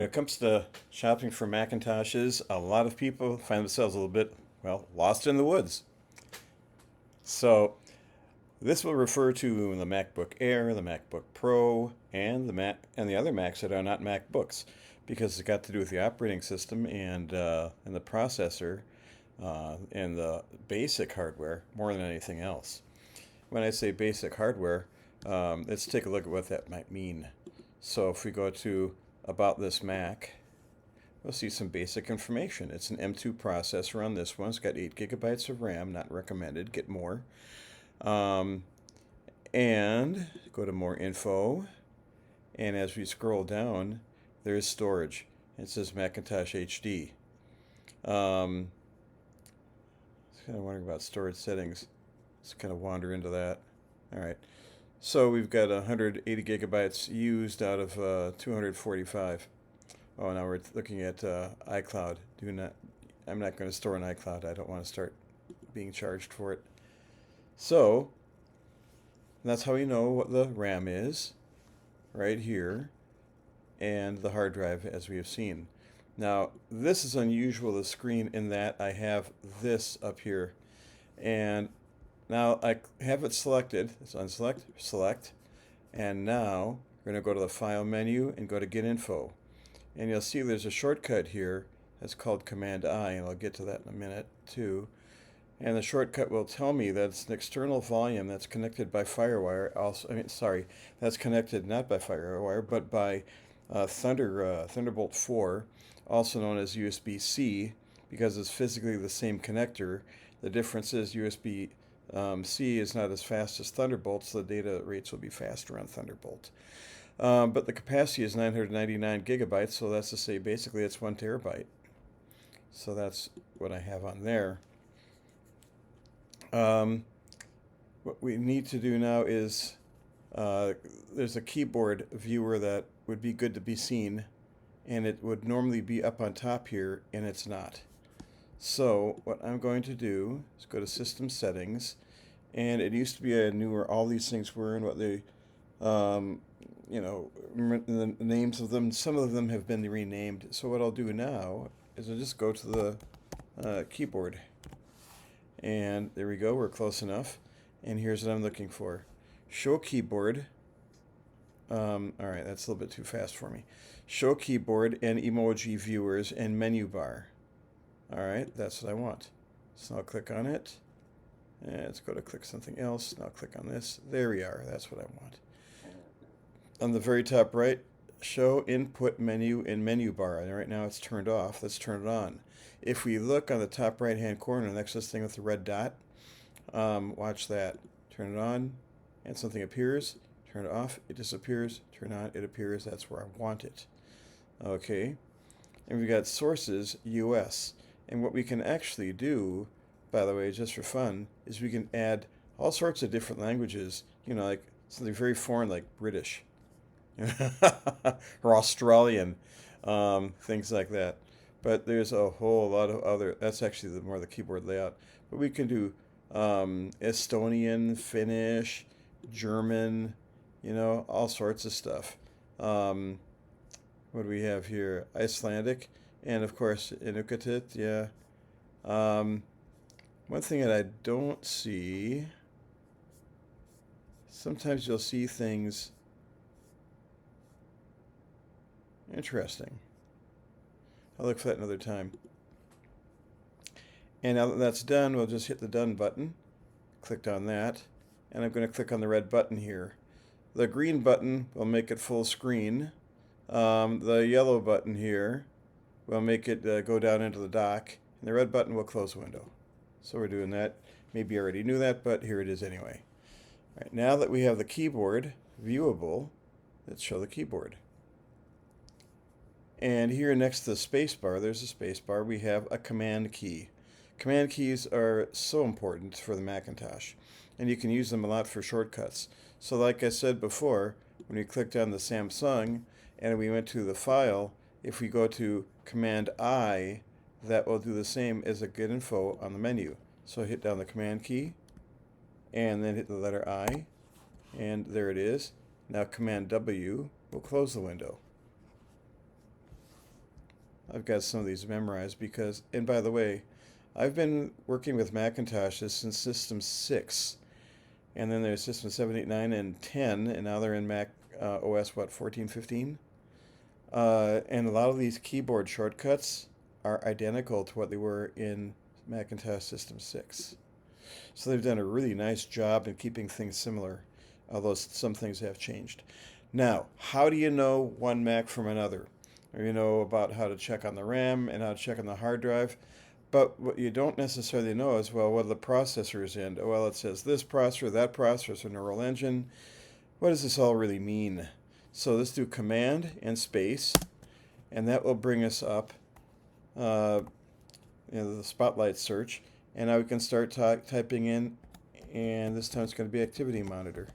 When it comes to shopping for Macintoshes, a lot of people find themselves a little bit, well, lost in the woods. So this will refer to the MacBook Air, the MacBook Pro, and the Mac and the other Macs that are not MacBooks, because it's got to do with the operating system and the processor and the basic hardware more than anything else. When I say basic hardware, let's take a look at what that might mean. So if we go to About This Mac, we'll see some basic information. It's an M2 processor on this one. It's got 8 gigabytes of RAM, not recommended, get more. Um, and go to more info. And as we scroll down, there's storage. It says Macintosh HD. Um, I was kind of wondering about storage settings. Let's kind of wander into that. All right. So we've got 180 gigabytes used out of 245. Oh, now we're looking at iCloud. I'm not going to store in iCloud. I don't want to start being charged for it. So that's how you know what the RAM is, right here, and the hard drive, as we have seen. Now, this is unusual, the screen, in that I have this up here. And now I have it selected. It's unselect, select, and now we're going to go to the File menu and go to Get Info. And you'll see there's a shortcut here that's called Command I, and I'll get to that in a minute too. And the shortcut will tell me that it's an external volume that's connected by FireWire. That's connected not by FireWire, but by Thunderbolt 4, also known as USB-C, because it's physically the same connector. The difference is USB-C is not as fast as Thunderbolt, so the data rates will be faster on Thunderbolt. But the capacity is 999 gigabytes, so that's to say basically it's 1 terabyte. So that's what I have on there. What we need to do now is there's a keyboard viewer that would be good to be seen, and it would normally be up on top here, and it's not. So what I'm going to do is go to System Settings, and it used to be a newer, all these things were, and what they, the names of them, some of them have been renamed. So what I'll do now is I'll just go to the keyboard. And there we go, we're close enough. And here's what I'm looking for. Show keyboard. All right, that's a little bit too fast for me. Show keyboard and emoji viewers and menu bar. All right, that's what I want. So I'll click on it. And let's go to click something else. Now I'll click on this. There we are, that's what I want. On the very top right, show input menu and menu bar. And right now it's turned off. Let's turn it on. If we look on the top right hand corner, next to this thing with the red dot, watch that. Turn it on and something appears. Turn it off, it disappears. Turn on, it appears. That's where I want it. Okay. And we've got sources US. And what we can actually do, by the way, just for fun, is we can add all sorts of different languages, like something very foreign like British or Australian, things like that. But there's a whole lot of other, that's actually more the keyboard layout. But we can do Estonian, Finnish, German, all sorts of stuff. What do we have here? Icelandic, and of course Inuktitut, yeah. One thing that I don't see, sometimes you'll see things interesting. I'll look for that another time. And now that that's done, we'll just hit the done button. Clicked on that. And I'm going to click on the red button here. The green button will make it full screen. The yellow button here will make it go down into the dock. And the red button will close the window. So we're doing that. Maybe you already knew that, but here it is anyway. All right, now that we have the keyboard viewable, let's show the keyboard. And here next to the space bar, there's a space bar, we have a command key. Command keys are so important for the Macintosh, and you can use them a lot for shortcuts. So like I said before, when we clicked on the Samsung and we went to the file, if we go to Command I, that will do the same as a Get Info on the menu. So hit down the Command key, and then hit the letter I, and there it is. Now Command W will close the window. I've got some of these memorized because, and by the way, I've been working with Macintoshes since System 6. And then there's System 7, 8, 9, and 10, and now they're in Mac OS, what, 14, 15? And a lot of these keyboard shortcuts are identical to what they were in Macintosh System 6. So they've done a really nice job in keeping things similar, although some things have changed. Now, how do you know one Mac from another? Or you know about how to check on the RAM and how to check on the hard drive. But what you don't necessarily know is, well, what are the processors in? Well, it says this processor, that processor, neural engine. What does this all really mean? So let's do Command and space, and that will bring us up the Spotlight search. And now we can start typing in, and this time it's going to be Activity Monitor.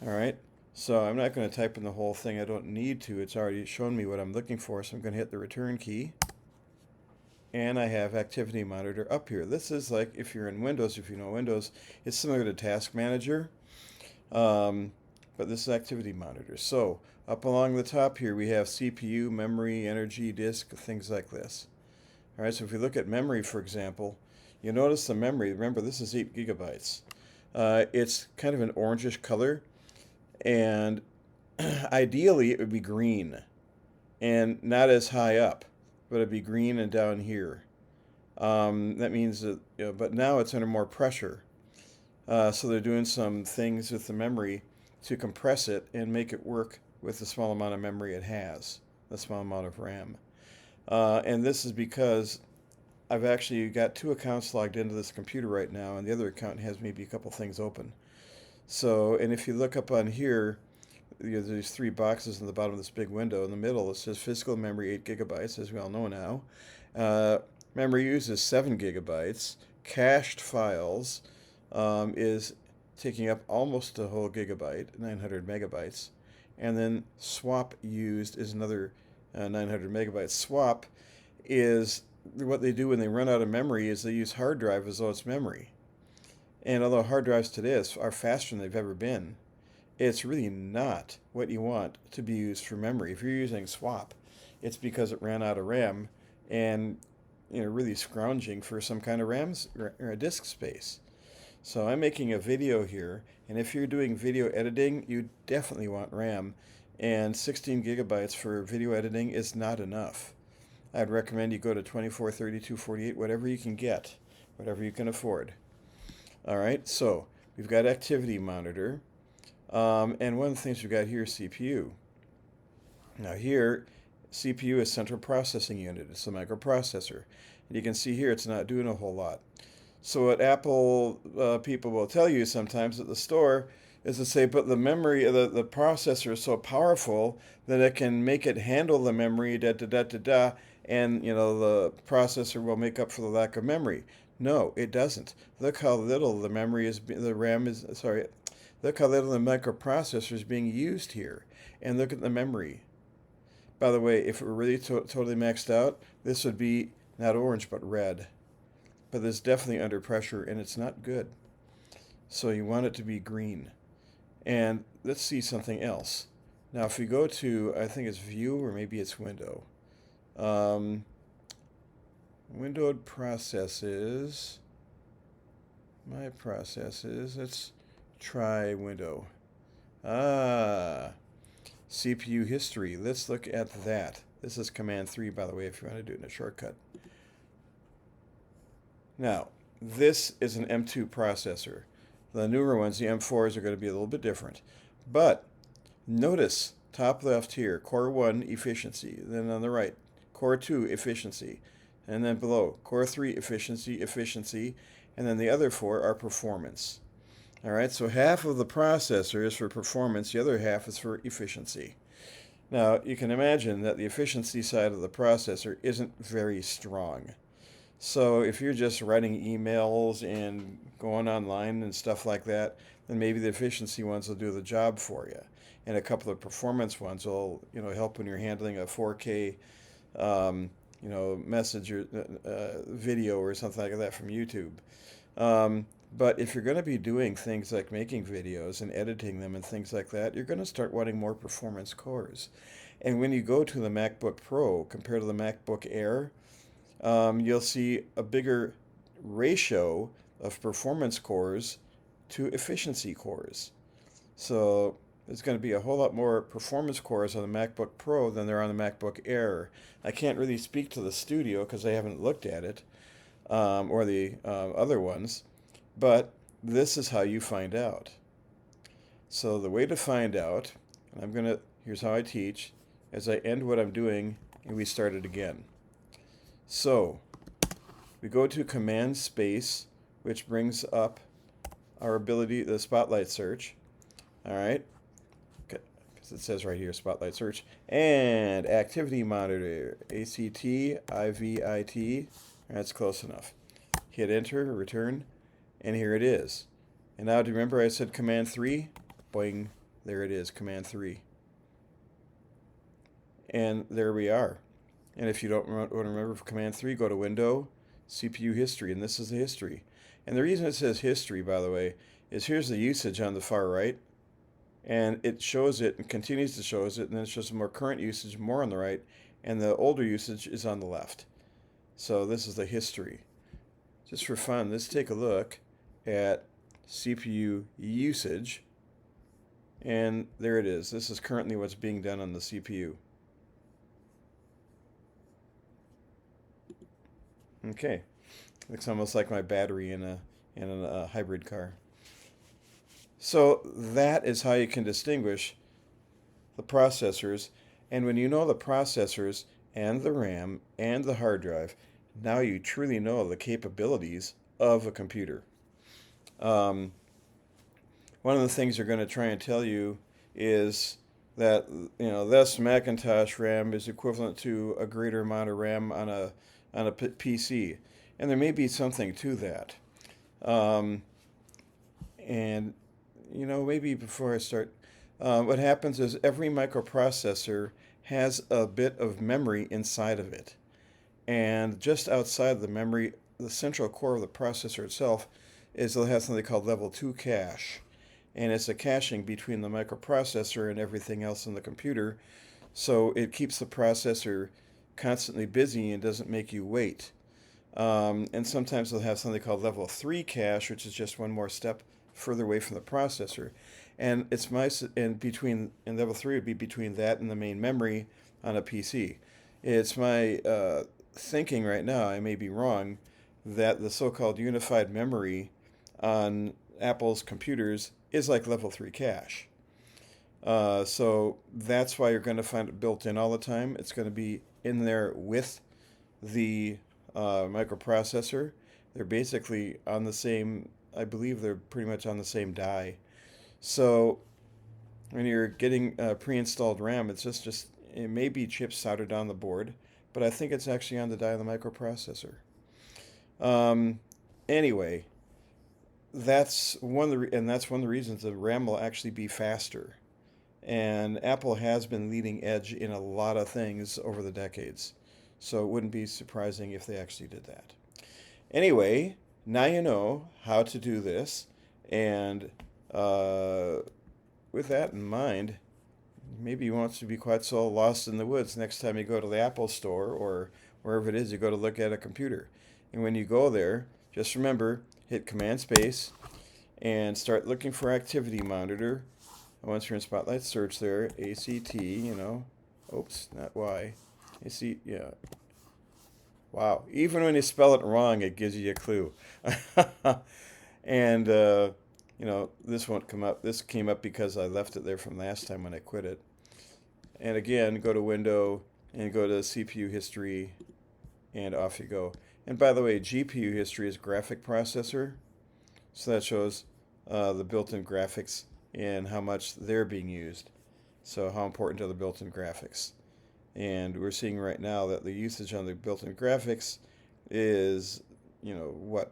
All right, so I'm not going to type in the whole thing. I don't need to. It's already shown me what I'm looking for, so I'm going to hit the return key. And I have Activity Monitor up here. This is like, if you're in Windows, if you know Windows, it's similar to Task Manager, but this is Activity Monitor. So up along the top here, we have CPU, memory, energy, disk, things like this. All right, so if we look at memory, for example, you notice the memory, remember this is 8 gigabytes. It's kind of an orangish color, and ideally it would be green and not as high up, but it'd be green and down here. That means that, but now it's under more pressure. So they're doing some things with the memory to compress it and make it work with the small amount of memory it has, the small amount of RAM. And this is because I've actually got 2 accounts logged into this computer right now, and the other account has maybe a couple things open. So, and if you look up on here, there's 3 boxes in the bottom of this big window. In the middle, it says physical memory 8 gigabytes, as we all know now. Memory used is 7 gigabytes. Cached files is taking up almost a whole gigabyte, 900 megabytes. And then swap used is another 900 megabytes. Swap is what they do when they run out of memory is they use hard drive as though it's memory. And although hard drives today are faster than they've ever been, it's really not what you want to be used for memory. If you're using swap, it's because it ran out of RAM and really scrounging for some kind of RAM or disk space. So I'm making a video here, and if you're doing video editing, you definitely want RAM, and 16 gigabytes for video editing is not enough. I'd recommend you go to 24, 32, 48, whatever you can get, whatever you can afford. All right, so we've got Activity Monitor. And one of the things we've got here is CPU. Now here, CPU is Central Processing Unit. It's a microprocessor. And you can see here it's not doing a whole lot. So what Apple people will tell you sometimes at the store is to say, but the memory, the processor is so powerful that it can make it handle the memory, and the processor will make up for the lack of memory. No, it doesn't. Look how little the memory is, the RAM is, sorry, look how little the microprocessor is being used here. And look at the memory. By the way, if it were really totally maxed out, this would be not orange but red. But it's definitely under pressure and it's not good. So you want it to be green. And let's see something else. Now if we go to, I think it's View or maybe it's Window. Windowed processes. My processes. Let's try Window. CPU history. Let's look at that. This is Command 3, by the way, if you want to do it in a shortcut. Now, this is an M2 processor. The newer ones, the M4s, are going to be a little bit different. But notice, top left here, Core 1 efficiency. Then on the right, Core 2 efficiency. And then below, Core 3 efficiency. And then the other 4 are performance. All right, so half of the processor is for performance, the other half is for efficiency. Now, you can imagine that the efficiency side of the processor isn't very strong. So if you're just writing emails and going online and stuff like that, then maybe the efficiency ones will do the job for you. And a couple of performance ones will, help when you're handling a 4K, message or video or something like that from YouTube. But if you're going to be doing things like making videos and editing them and things like that, you're going to start wanting more performance cores. And when you go to the MacBook Pro compared to the MacBook Air, you'll see a bigger ratio of performance cores to efficiency cores. So there's going to be a whole lot more performance cores on the MacBook Pro than there are on the MacBook Air. I can't really speak to the Studio because I haven't looked at it, or the other ones, but this is how you find out. So the way to find out, here's how I teach, as I end what I'm doing and we start it again. So we go to Command Space, which brings up our ability, the Spotlight search. All right, because it says right here, Spotlight search, and Activity Monitor, ACTIVIT. That's close enough. Hit Enter, return, and here it is. And now, do you remember I said Command 3? Boing, there it is, Command 3. And there we are. And if you don't want to remember Command 3, go to Window, CPU History, and this is the history. And the reason it says history, by the way, is here's the usage on the far right, and it shows it and continues to show it, and then it shows more current usage, more on the right, and the older usage is on the left. So this is the history. Just for fun, let's take a look at CPU usage, and there it is. This is currently what's being done on the CPU. Okay, looks almost like my battery in a hybrid car. So that is how you can distinguish the processors, and when you know the processors and the RAM and the hard drive, now you truly know the capabilities of a computer. One of the things they're going to try and tell you is that this Macintosh RAM is equivalent to a greater amount of RAM on a PC, and there may be something to that. And maybe before I start, what happens is every microprocessor has a bit of memory inside of it, and just outside the memory, the central core of the processor itself it'll have something called level 2 cache, and it's a caching between the microprocessor and everything else in the computer, so it keeps the processor constantly busy and doesn't make you wait. And sometimes they'll have something called level 3 cache, which is just one more step further away from the processor. And in level 3 would be between that and the main memory on a PC. It's my thinking right now, I may be wrong, that the so-called unified memory on Apple's computers is like level 3 cache. So that's why you're going to find it built in all the time. It's going to be in there with the microprocessor. They're basically on the same, I believe they're pretty much on the same die. So when you're getting pre-installed RAM, it's just it may be chips soldered on the board, but I think it's actually on the die of the microprocessor. Anyway, that's one of the reasons the RAM will actually be faster. And Apple has been leading edge in a lot of things over the decades, so it wouldn't be surprising if they actually did that. Anyway, now you know how to do this, and with that in mind, maybe you won't be quite so lost in the woods next time you go to the Apple store or wherever it is you go to look at a computer. And when you go there, just remember, hit Command Space and start looking for Activity Monitor. Once you're in Spotlight search there, ACT, oops, not Y, AC, yeah. Wow, even when you spell it wrong, it gives you a clue. And, this won't come up. This came up because I left it there from last time when I quit it. And again, go to Window and go to CPU History, and off you go. And by the way, GPU History is graphic processor, so that shows the built-in graphics and how much they're being used. So how important are the built-in graphics? And we're seeing right now that the usage on the built-in graphics is,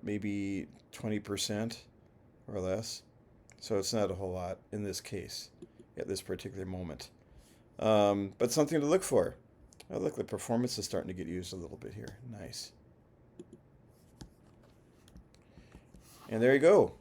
maybe 20% or less. So it's not a whole lot in this case at this particular moment. But something to look for. Oh, look, the performance is starting to get used a little bit here. Nice. And there you go.